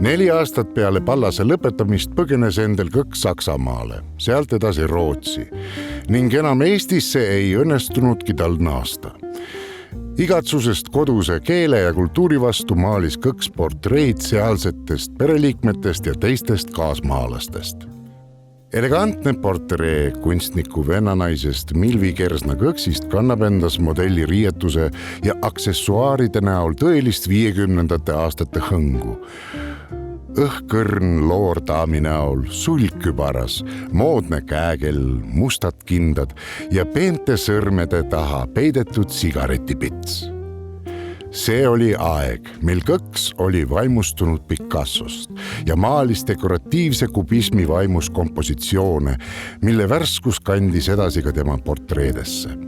4 aastat peale Pallase lõpetamist põgenes Endel Kõks Saksamaale, sealt edasi Rootsi ning enam Eestisse ei õnnestunudki tal naasta. Igatsusest koduse keele ja kultuuri vastu maalis Kõks portreid sealsetest pereliikmetest ja teistest kaasmaalastest. Elegantne portree kunstniku vennanaisest Milvi Kersna Kõksist kannab endas modelli riietuse ja aksessuaaride näol tõelist 50. aastate hõngu. Õhkõrn loordaami näol, sulgkübaras, moodne käekell, mustad kindad ja peente sõrmede taha peidetud sigaretipits. See oli aeg, mil Kõks oli vaimustunud Picassost ja maalis dekoratiivse kubismi vaimus kompositsioone, mille värskus kandis edasi ka tema portreedesse.